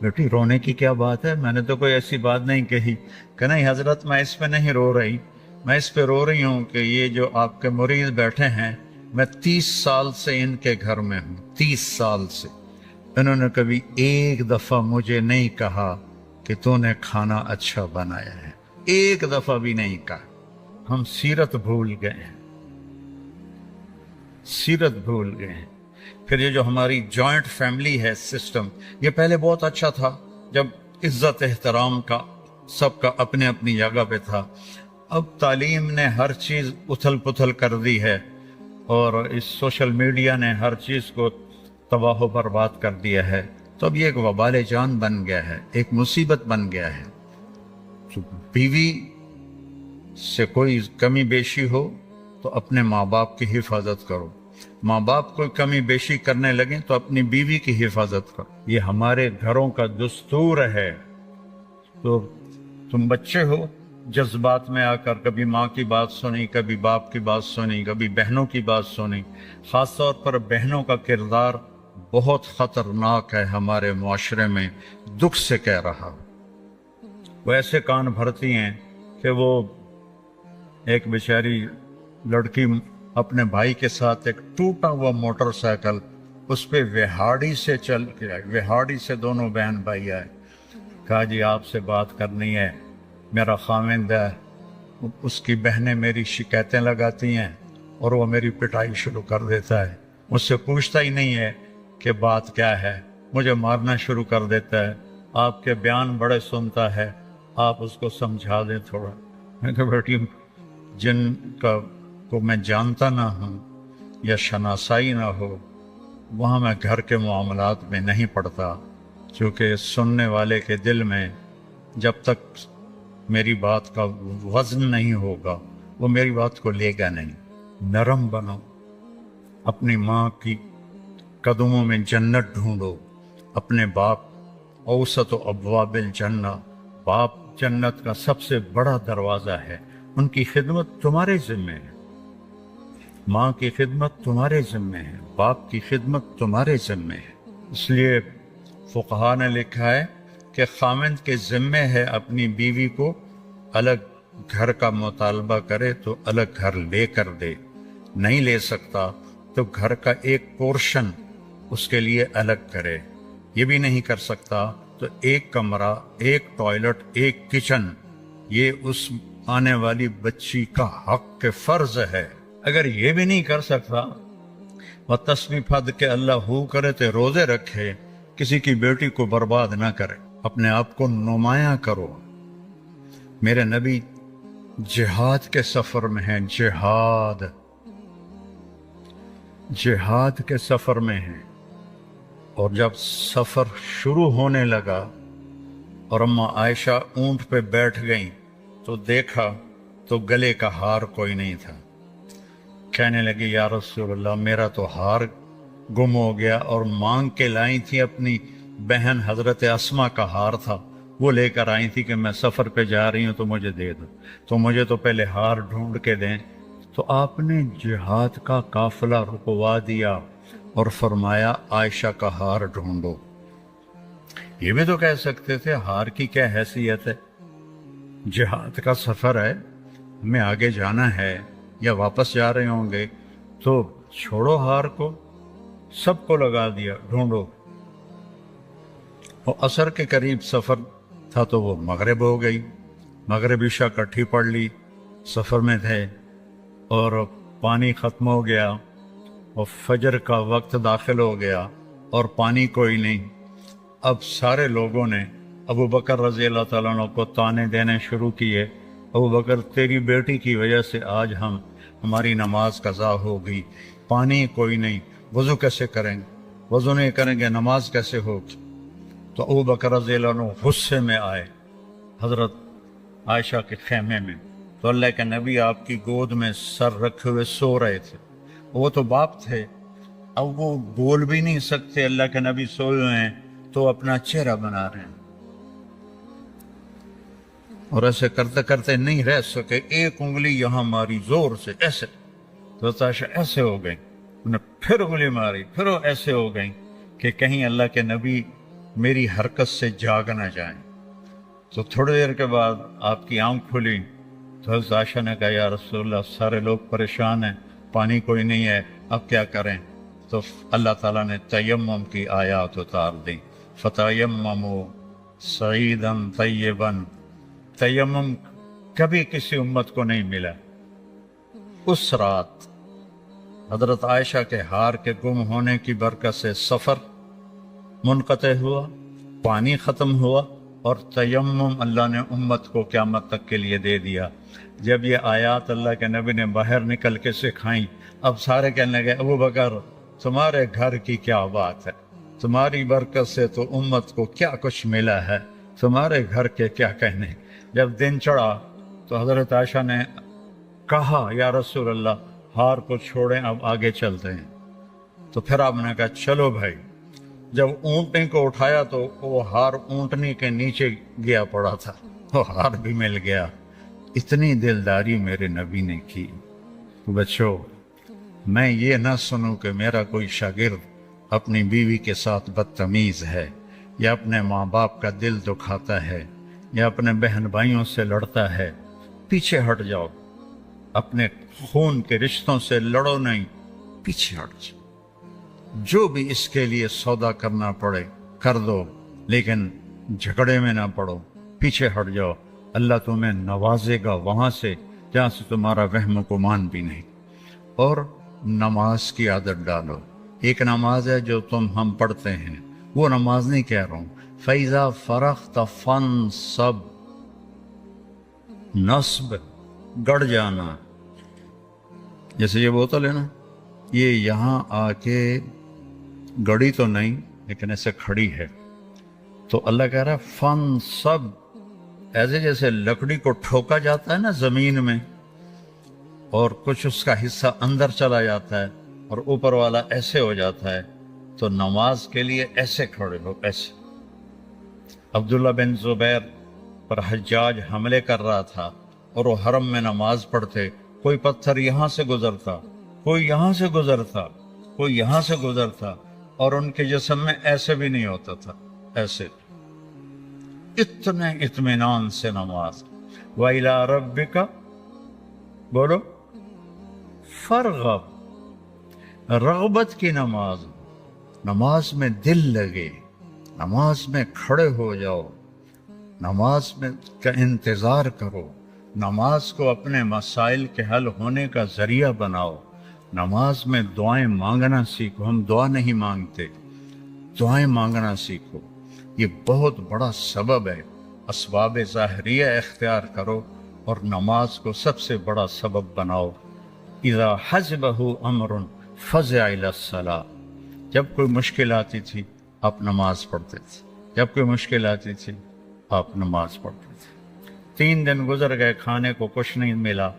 بیٹی رونے کی کیا بات ہے؟ میں نے تو کوئی ایسی بات نہیں کہی کہ نہیں حضرت میں اس پہ نہیں رو رہی، میں اس پہ رو رہی ہوں کہ یہ جو آپ کے مریض بیٹھے ہیں، میں 30 سال سے ان کے گھر میں ہوں، 30 سال سے انہوں نے کبھی ایک دفعہ مجھے نہیں کہا کہ تو نے کھانا اچھا بنایا ہے، ایک دفعہ بھی نہیں کہا۔ ہم سیرت بھول گئے ہیں، سیرت بھول گئے ہیں۔ پھر یہ جو ہماری جوائنٹ فیملی ہے سسٹم، یہ پہلے بہت اچھا تھا جب عزت احترام کا سب کا اپنے اپنی جگہ پہ تھا۔ اب تعلیم نے ہر چیز اتھل پتھل کر دی ہے، اور اس سوشل میڈیا نے ہر چیز کو تباہ و برباد کر دیا ہے، تو اب یہ ایک وبال جان بن گیا ہے، ایک مصیبت بن گیا ہے۔ بیوی سے کوئی کمی بیشی ہو تو اپنے ماں باپ کی حفاظت کرو، ماں باپ کوئی کمی بیشی کرنے لگیں تو اپنی بیوی کی حفاظت کرو، یہ ہمارے گھروں کا دستور ہے۔ تو تم بچے ہو، جذبات میں آ کر کبھی ماں کی بات سنی، کبھی باپ کی بات سنی، کبھی بہنوں کی بات سنی۔ خاص طور پر بہنوں کا کردار بہت خطرناک ہے ہمارے معاشرے میں، دکھ سے کہہ رہا ہوں۔ وہ ایسے کان بھرتی ہیں کہ وہ ایک بیچاری لڑکی اپنے بھائی کے ساتھ ایک ٹوٹا ہوا موٹر سائیکل، اس پہ وہاڑی سے چل کے آئے، وہاڑی سے دونوں بہن بھائی آئے، کہا جی آپ سے بات کرنی ہے، میرا خاوند ہے، اس کی بہنیں میری شکایتیں لگاتی ہیں اور وہ میری پٹائی شروع کر دیتا ہے، مجھ سے پوچھتا ہی نہیں ہے کہ بات کیا ہے، مجھے مارنا شروع کر دیتا ہے، آپ کے بیان بڑے سنتا ہے، آپ اس کو سمجھا دیں تھوڑا۔ میں کہا بیٹی جن کو میں جانتا نہ ہوں یا شناسائی نہ ہو، وہاں میں گھر کے معاملات میں نہیں پڑتا، کیونکہ سننے والے کے دل میں جب تک میری بات کا وزن نہیں ہوگا وہ میری بات کو لے گا نہیں۔ نرم بنو، اپنی ماں کی قدموں میں جنت ڈھونڈو، اپنے باپ اوسط و ابواب الجنہ، باپ جنت کا سب سے بڑا دروازہ ہے، ان کی خدمت تمہارے ذمہ ہے، ماں کی خدمت تمہارے ذمہ ہے، باپ کی خدمت تمہارے ذمہ ہے۔ اس لیے فقہا نے لکھا ہے کہ خاوند کے ذمہ ہے اپنی بیوی کو الگ گھر کا مطالبہ کرے تو الگ گھر لے کر دے، نہیں لے سکتا تو گھر کا ایک پورشن اس کے لیے الگ کرے، یہ بھی نہیں کر سکتا تو ایک کمرہ، ایک ٹوائلٹ، ایک کچن، یہ اس آنے والی بچی کا حق کے فرض ہے۔ اگر یہ بھی نہیں کر سکتا، وہ تسبیح پھد کے اللہ ہو کرے تو روزے رکھے، کسی کی بیٹی کو برباد نہ کرے، اپنے آپ کو نمایاں کرو۔ میرے نبی جہاد کے سفر میں ہیں، جہاد کے سفر میں ہیں، اور جب سفر شروع ہونے لگا اور اماں عائشہ اونٹ پہ بیٹھ گئیں تو دیکھا تو گلے کا ہار کوئی نہیں تھا۔ کہنے لگی یا رسول اللہ میرا تو ہار گم ہو گیا، اور مانگ کے لائی تھی اپنی بہن حضرت اسما کا ہار تھا، وہ لے کر آئی تھی کہ میں سفر پہ جا رہی ہوں تو مجھے دے دو، تو مجھے تو پہلے ہار ڈھونڈ کے دیں۔ تو آپ نے جہاد کا قافلہ رکوا دیا اور فرمایا عائشہ کا ہار ڈھونڈو۔ یہ بھی تو کہہ سکتے تھے ہار کی کیا حیثیت ہے، جہاد کا سفر ہے، ہمیں آگے جانا ہے یا واپس جا رہے ہوں گے تو چھوڑو ہار کو، سب کو لگا دیا، ڈھونڈو۔ اور عصر کے قریب سفر تھا تو وہ مغرب ہو گئی، مغرب عشاء کٹھی پڑھ لی، سفر میں تھے اور پانی ختم ہو گیا اور فجر کا وقت داخل ہو گیا اور پانی کوئی نہیں۔ اب سارے لوگوں نے ابو بکر رضی اللہ تعالیٰ عنہ کو تانے دینے شروع کیے، ابو بکر تیری بیٹی کی وجہ سے آج ہماری نماز قضا ہو گئی، پانی کوئی نہیں، وضو کیسے کریں گے، وضو نہیں کریں گے نماز کیسے ہوگی؟ تو ابو بکر رضی اللہ عنہ غصے میں آئے حضرت عائشہ کے خیمے میں، تو اللہ کے نبی آپ کی گود میں سر رکھے ہوئے سو رہے تھے، وہ تو باپ تھے، اب وہ بول بھی نہیں سکتے، اللہ کے نبی سوئے ہوئے ہیں تو اپنا چہرہ بنا رہے ہیں، اور ایسے کرتے کرتے نہیں رہ سکے، ایک انگلی یہاں ماری زور سے ایسے، تو عائشہ ایسے ہو گئی، انہیں پھر انگلی ماری، پھر وہ ایسے ہو گئی کہ کہیں اللہ کے نبی میری حرکت سے جاگ نہ جائیں۔ تو تھوڑی دیر کے بعد آپ کی آنکھ کھلی تو حضرت عائشہ نے کہا یا رسول اللہ سارے لوگ پریشان ہیں، پانی کوئی نہیں ہے، اب کیا کریں؟ تو اللہ تعالیٰ نے تیمم کی آیات اتار دی، فتیمموا صعیدا طیبا۔ تیمم کبھی کسی امت کو نہیں ملا۔ اس رات حضرت عائشہ کے ہار کے گم ہونے کی برکت سے سفر منقطع ہوا، پانی ختم ہوا، اور تیمم اللہ نے امت کو قیامت تک کے لیے دے دیا۔ جب یہ آیات اللہ کے نبی نے باہر نکل کے سکھائیں، اب سارے کہنے لگے ابو بکر تمہارے گھر کی کیا بات ہے، تمہاری برکت سے تو امت کو کیا کچھ ملا ہے، تمہارے گھر کے کیا کہنے۔ جب دن چڑھا تو حضرت عائشہ نے کہا یا رسول اللہ ہار کو چھوڑیں، اب آگے چلتے ہیں۔ تو پھر آپ نے کہا چلو بھائی۔ جب اونٹنی کو اٹھایا تو وہ ہار اونٹنی کے نیچے گیا پڑا تھا، وہ ہار بھی مل گیا۔ اتنی دلداری میرے نبی نے کی۔ بچوں، میں یہ نہ سنوں کہ میرا کوئی شاگرد اپنی بیوی کے ساتھ بدتمیز ہے، یا اپنے ماں باپ کا دل دکھاتا ہے، یا اپنے بہن بھائیوں سے لڑتا ہے۔ پیچھے ہٹ جاؤ، اپنے خون کے رشتوں سے لڑو نہیں، پیچھے ہٹ جاؤ۔ جو بھی اس کے لیے سودا کرنا پڑے کر دو، لیکن جھگڑے میں نہ پڑو، پیچھے ہٹ جاؤ۔ اللہ تمہیں نوازے گا وہاں سے جہاں سے تمہارا وہم و گمان بھی نہیں۔ اور نماز کی عادت ڈالو۔ ایک نماز ہے جو ہم پڑھتے ہیں، وہ نماز نہیں کہہ رہا ہوں۔ فَإِذَا فَرَغْتَ فَانْصَبْ، نصب گڑ جانا۔ جیسے یہ بوتل ہے نا، یہ یہاں آ کے گڑی تو نہیں لیکن ایسے کھڑی ہے، تو اللہ کہہ رہا ہے فَانْصَبْ، ایسے جیسے لکڑی کو ٹھوکا جاتا ہے نا زمین میں، اور کچھ اس کا حصہ اندر چلا جاتا ہے اور اوپر والا ایسے ہو جاتا ہے، تو نماز کے لیے ایسے کھڑے ہو، ایسے۔ عبداللہ بن زبیر پر حجاج حملے کر رہا تھا اور وہ حرم میں نماز پڑھتے، کوئی پتھر یہاں سے گزرتا، کوئی یہاں سے گزرتا، کوئی یہاں سے گزرتا، اور ان کے جسم میں ایسے بھی نہیں ہوتا تھا، ایسے۔ اتنے اطمینان سے نماز۔ وَإِلَىٰ رَبِّكَ، بولو، فرغب، رغبت کی نماز، نماز میں دل لگے، نماز میں کھڑے ہو جاؤ، نماز میں کا انتظار کرو، نماز کو اپنے مسائل کے حل ہونے کا ذریعہ بناؤ، نماز میں دعائیں مانگنا سیکھو۔ ہم دعا نہیں مانگتے، دعائیں مانگنا سیکھو، یہ بہت بڑا سبب ہے۔ اسباب ظاہریہ اختیار کرو اور نماز کو سب سے بڑا سبب بناؤ۔ اذا حزبہ امر فزع الی الصلاۃ، جب کوئی مشکل آتی تھی آپ نماز پڑھتے تھے، جب کوئی مشکل آتی تھی آپ نماز پڑھتے تھے۔ 3 دن گزر گئے، کھانے کو کچھ نہیں ملا،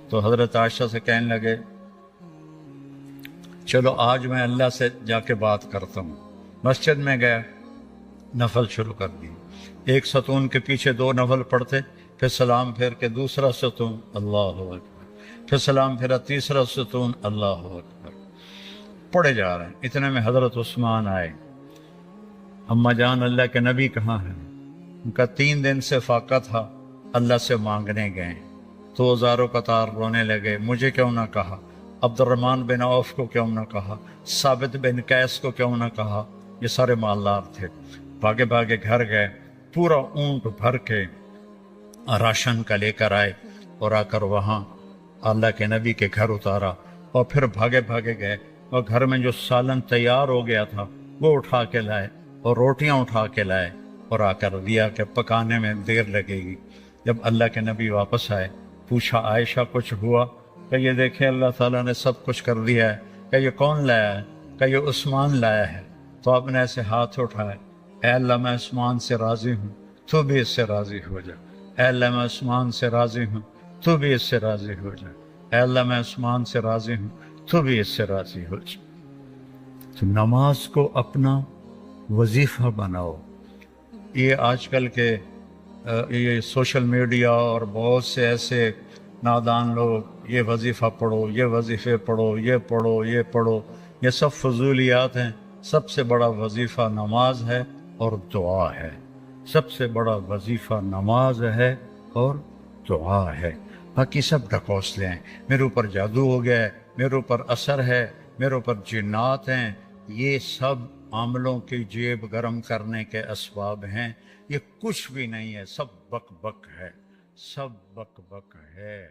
تو حضرت عائشہ سے کہنے لگے چلو آج میں اللہ سے جا کے بات کرتا ہوں۔ مسجد میں گیا، نفل شروع کر دی، ایک ستون کے پیچھے 2 نفل پڑھتے، پھر سلام پھیر کے دوسرا ستون، اللہ اکبر، پھر سلام پھیرا تیسرا ستون، اللہ اکبر، پڑھے جا رہے ہیں۔ اتنے میں حضرت عثمان آئے۔ اما جان اللہ کے نبی کہاں ہیں؟ ان کا 3 دن سے فاقہ تھا، اللہ سے مانگنے گئے تو ہزاروں قطار رونے لگے، مجھے کیوں نہ کہا، عبد الرحمن بن عوف کو کیوں نہ کہا، ثابت بن قیس کو کیوں نہ کہا، یہ سارے مالدار تھے۔ بھاگے بھاگے گھر گئے، پورا اونٹ بھر کے راشن کا لے کر آئے، اور آ کر وہاں اللہ کے نبی کے گھر اتارا، اور پھر بھاگے بھاگے گئے اور گھر میں جو سالن تیار ہو گیا تھا وہ اٹھا کے لائے، اور روٹیاں اٹھا کے لائے، اور آ کر دیا کہ پکانے میں دیر لگے گی۔ جب اللہ کے نبی واپس آئے، پوچھا عائشہ کچھ ہوا؟ کہ یہ دیکھیں اللہ تعالیٰ نے سب کچھ کر دیا ہے۔ کہ یہ کون لایا ہے؟ کہ یہ عثمان لایا ہے۔ تو آپ نے ایسے ہاتھ اٹھائے، اے اللہ میں عثمان سے راضی ہوں، تو بھی اس سے راضی ہو جا۔ اے اللہ میں عثمان سے راضی ہوں، تو بھی اس سے راضی ہو جا۔ اے اللہ میں عثمان سے راضی ہوں، تو بھی اس سے راضی ہو جا۔ تو نماز کو اپنا وظیفہ بناؤ۔ یہ آج کل کے یہ سوشل میڈیا اور بہت سے ایسے نادان لوگ یہ وظیفہ پڑھو، یہ وظیفے پڑھو، یہ پڑھو، یہ پڑھو، یہ سب فضولیات ہیں۔ سب سے بڑا وظیفہ نماز ہے، اور دعا ہے. سب سے بڑا وظیفہ نماز ہے اور دعا ہے. باقی سب ڈھکوسلے ہیں. میرے اوپر جادو ہو گیا ہے، میرے اوپر اثر ہے، میرے اوپر جنات ہیں، یہ سب عاملوں کی جیب گرم کرنے کے اسباب ہیں. یہ کچھ بھی نہیں ہے، سب بک بک ہے، سب بک بک ہے.